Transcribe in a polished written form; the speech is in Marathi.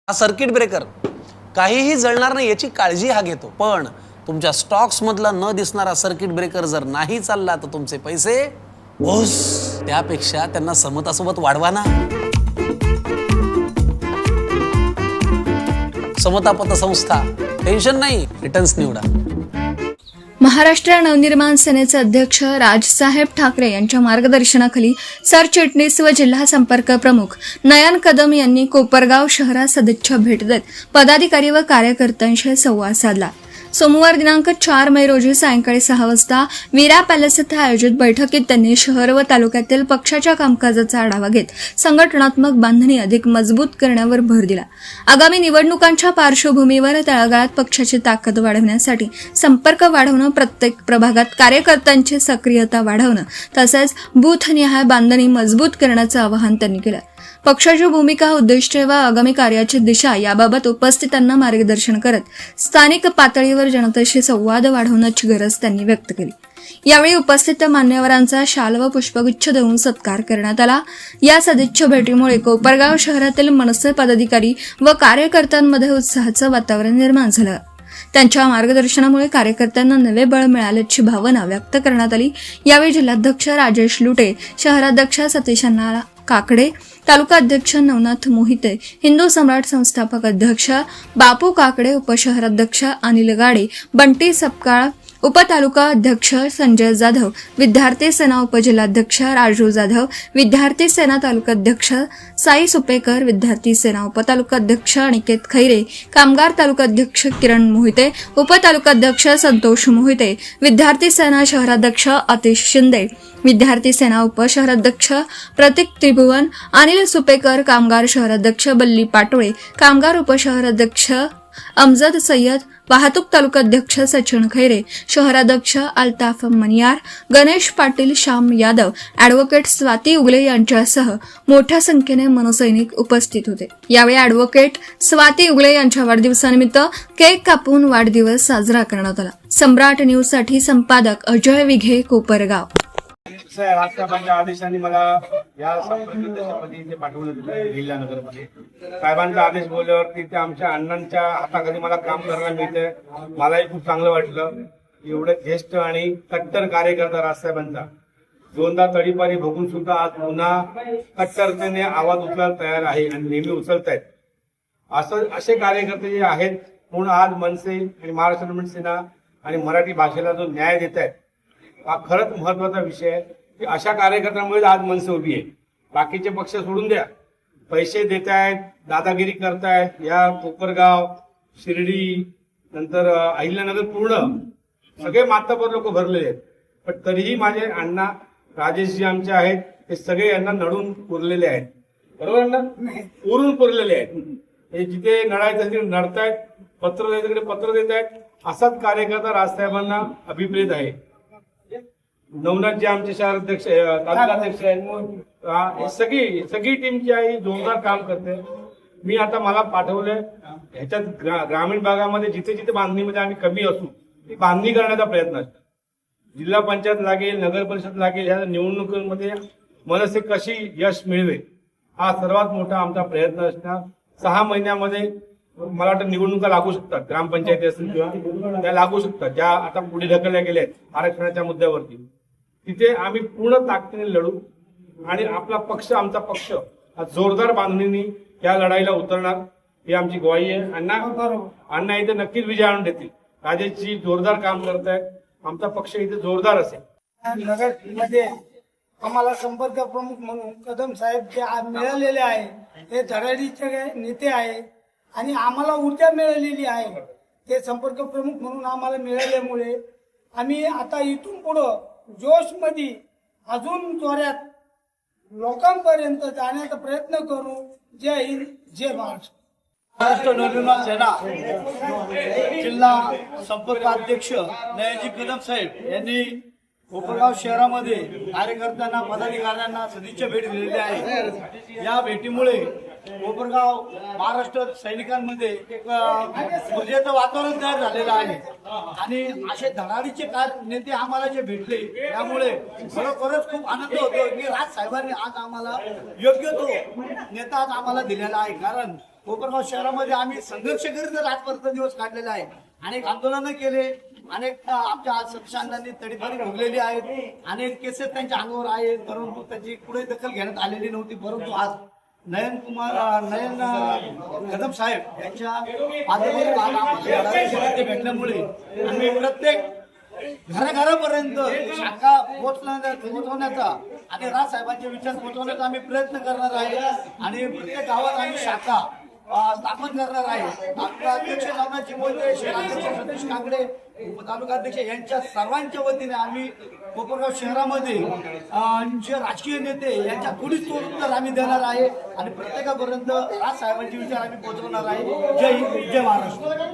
हा सर्किट ब्रेकर काहीही जळणार नाही याची काळजी हा घेतो, पण तुमच्या स्टॉक्स मधला न दिसणारा सर्किट ब्रेकर जर नाही चालला तर तुमचे पैसे ओस. त्यापेक्षा त्यांना समतासोबत वाढवा ना. समता पतसंस्था, टेन्शन नाही, रिटर्न्स निवडा. महाराष्ट्र नवनिर्माण सेनेचे अध्यक्ष राजसाहेब ठाकरे यांच्या मार्गदर्शनाखाली सरचिटणीस व जिल्हा संपर्क प्रमुख नयन कदम यांनी कोपरगाव शहरात सदिच्छा भेट देत पदाधिकारी व कार्यकर्त्यांशी संवाद साधला. सोमवार दिनांक 4 मे रोजी सायंकाळी 6 वाजता वीरा पॅलेस येथे आयोजित बैठकीत त्यांनी शहर व तालुक्यातील पक्षाच्या कामकाजाचा आढावा घेत संघटनात्मक बांधणी अधिक मजबूत करण्यावर भर दिला. आगामी निवडणुकांच्या पार्श्वभूमीवर तळागाळात पक्षाची ताकद वाढवण्यासाठी संपर्क वाढवणं, प्रत्येक प्रभागात कार्यकर्त्यांची सक्रियता वाढवणं तसेच बूथनिहाय बांधणी मजबूत करण्याचं आवाहन त्यांनी केलं. पक्षाची भूमिका, उद्दिष्टे व आगामी कार्याची दिशा याबाबत उपस्थितांना मार्गदर्शन करत स्थानिक पातळीवर जनतेशी संवाद वाढवण्याची गरज त्यांनी व्यक्त केली. यावेळी उपस्थित मान्यवरांचा शाल व पुष्पगुच्छ देऊन सत्कार करण्यात आला. या सदिच्छा भेटीमुळे कोपरगाव शहरातील मनसे पदाधिकारी व कार्यकर्त्यांमध्ये उत्साहाचं वातावरण निर्माण झालं. त्यांच्या मार्गदर्शनामुळे कार्यकर्त्यांना नवे बळ मिळाल्याची भावना व्यक्त करण्यात आली. यावेळी जिल्हाध्यक्ष राजेश लुटे, शहराध्यक्ष सतीश अण्णा काकडे, तालुका अध्यक्ष नवनाथ मोहिते, हिंदू सम्राट संस्थापक अध्यक्ष बापू काकडे, उपशहराध्यक्ष अनिल गाडे, बंटी सपकाळ, उपतालुका अध्यक्ष संजय जाधव, विद्यार्थी सेना उपजिल्हाध्यक्ष राजू जाधव, विद्यार्थी सेना तालुकाध्यक्ष साई सुपेकर, विद्यार्थी सेना उपतालुकाध्यक्ष अनिकेत खैरे, कामगार तालुकाध्यक्ष किरण मोहिते, उपतालुकाध्यक्ष संतोष मोहिते, विद्यार्थी सेना शहराध्यक्ष अतिश शिंदे, विद्यार्थी सेना उपशहराध्यक्ष प्रतीक त्रिभुवन, अनिल सुपेकर, कामगार शहराध्यक्ष बल्ली पाटोळे, कामगार उपशहराध्यक्ष अमजद सय्यद, वाहतूक तालुकाध्यक्ष सचिन खैरे, शहराध्यक्ष अल्ताफ मनियार, गणेश पाटील, श्याम यादव, ॲडव्होकेट स्वाती उगले यांच्यासह मोठ्या संख्येने मनसैनिक उपस्थित होते. यावेळी ॲडव्होकेट स्वाती उगले यांच्या वाढदिवसानिमित्त केक कापून वाढदिवस साजरा करण्यात आला. सम्राट न्यूजसाठी संपादक अजय विघे, कोपरगाव. राजसाहेबांच्या आदेशाने मला या संपर्क पाठवलं दिलं जिल्हा नगरमध्ये. साहेबांचा आदेश बोलल्यावरती ते आमच्या अण्णांच्या हाताखाली मला काम करायला मिळतंय. मलाही खूप चांगलं वाटलं. एवढे ज्येष्ठ आणि कट्टर कार्यकर्ता राजसाहेबांचा दोनदा तडीपारी भोगून सुद्धा आज पुन्हा कट्टरतेने आवाज उचलायला तयार आहे आणि नेहमी उचलतायत. असे कार्यकर्ते जे आहेत म्हणून आज मनसे आणि महाराष्ट्र नवनिर्माण सेना आणि मराठी भाषेला जो न्याय देत आहेत हा खरंच महत्वाचा विषय आहे की अशा कार्यकर्त्यांमुळे आज मनसे उभी आहे. बाकीचे पक्ष सोडून द्या, पैसे देत आहेत, दादागिरी करतायत. या कोपरगाव, शिर्डी, नंतर अहिल्यानगर पूर्ण सगळे मातबर लोक भरलेले आहेत. पण तरीही माझे अण्णा राजेशजी आमचे आहेत ते सगळे यांना नडून पुरलेले आहेत. बरोबर अण्णा? उरून पुरलेले आहेत. हे जिथे नडायचं तिथे नडतायत, पत्र द्यायचं तिकडे पत्र देत आहेत. असाच कार्यकर्ता राजसाहेबांना अभिप्रेत आहे. नवनाथ जे आमचे शहराध्यक्ष, तालुकाध्यक्ष आहेत, सगळी टीम जी आहे जोरदार काम करते. मी आता मला पाठवलंय ह्याच्यात ग्रामीण भागामध्ये जिथे जिथे बांधणीमध्ये आम्ही कमी असू ती बांधणी करण्याचा प्रयत्न असतो. जिल्हा पंचायत लागेल, नगर परिषद लागेल, ह्या निवडणुकांमध्ये मनसे कशी यश मिळवेल हा सर्वात मोठा आमचा प्रयत्न असणार. 6 महिन्यामध्ये मला वाटतं निवडणुका लागू शकतात, ग्रामपंचायती असतील किंवा त्या लागू शकतात ज्या आता पुढे ढकलल्या गेल्या आहेत आरक्षणाच्या मुद्द्यावरती. तिथे आम्ही पूर्ण ताकदीने लढू आणि आपला पक्ष, आमचा पक्ष हा जोरदार बांधणीने या लढाईला उतरणार ही आमची ग्वाही आहे. अण्णा इथे नक्कीच विजय आणून देतील. राजेशजी जोरदार काम करतायत. आमचा पक्ष इथे जोरदार असेल. नगर मध्ये आम्हाला संपर्क प्रमुख म्हणून कदम साहेब जे मिळालेले आहे ते धडाडीचे नेते आहे आणि आम्हाला ऊर्जा मिळालेली आहे. ते संपर्क प्रमुख म्हणून आम्हाला मिळाल्यामुळे आम्ही आता इथून पुढं जोश मध्ये अजून जोरात लोकांपर्यंत जाण्याचा प्रयत्न करू. जय हिंद, जय महाराष्ट्र. महाराष्ट्र नवनिर्माण सेना जिल्हा संपर्क अध्यक्ष नयनजी कदम साहेब यांनी कोपरगाव शहरामध्ये कार्यकर्त्यांना, पदाधिकाऱ्यांना सदिच्छा भेट दिलेली आहे. या भेटीमुळे कोपरगाव महाराष्ट्र सैनिकांमध्ये एक ऊर्जेचं वातावरण तयार झालेलं आहे आणि असे धडाडीचे नेते आम्हाला जे भेटले त्यामुळे खरोखरच खूप आनंद होतो की राज साहेबांनी आज आम्हाला योग्य तो नेता आज आम्हाला दिलेला आहे. कारण कोपरगाव शहरामध्ये आम्ही संघर्ष करीत आजपर्यंत दिवस काढलेले आहे. अनेक आंदोलनं केले, अनेक आमच्या सदस्यांनी तडीपारी भोगलेली आहेत, अनेक केसेस त्यांच्या अंगावर आहेत, परंतु त्याची पुढे दखल घेण्यात आलेली नव्हती. परंतु आज नयन कदम साहेब यांच्या माध्यमातून भेटल्यामुळे आम्ही प्रत्येक घराघरापर्यंत शाखा पोहोचवण्याचा आणि राजसाहेबांचे विचार पोहोचवण्याचा आम्ही प्रयत्न करणार आहे आणि प्रत्येक गावात आम्ही शाखा स्थापन करणार आहे. आपला अध्यक्ष नाना चिमोले, शहराध्यक्ष सतीश काकडे, तालुकाध्यक्ष यांच्या सर्वांच्या वतीने आम्ही कोपरगाव शहरामध्ये जे राजकीय नेते यांच्या थोडीच उत्तर आम्ही देणार आहे आणि प्रत्येकापर्यंत राजसाहेबांचे विचार आम्ही पोहोचवणार आहे. जय हिंद, जय महाराष्ट्र.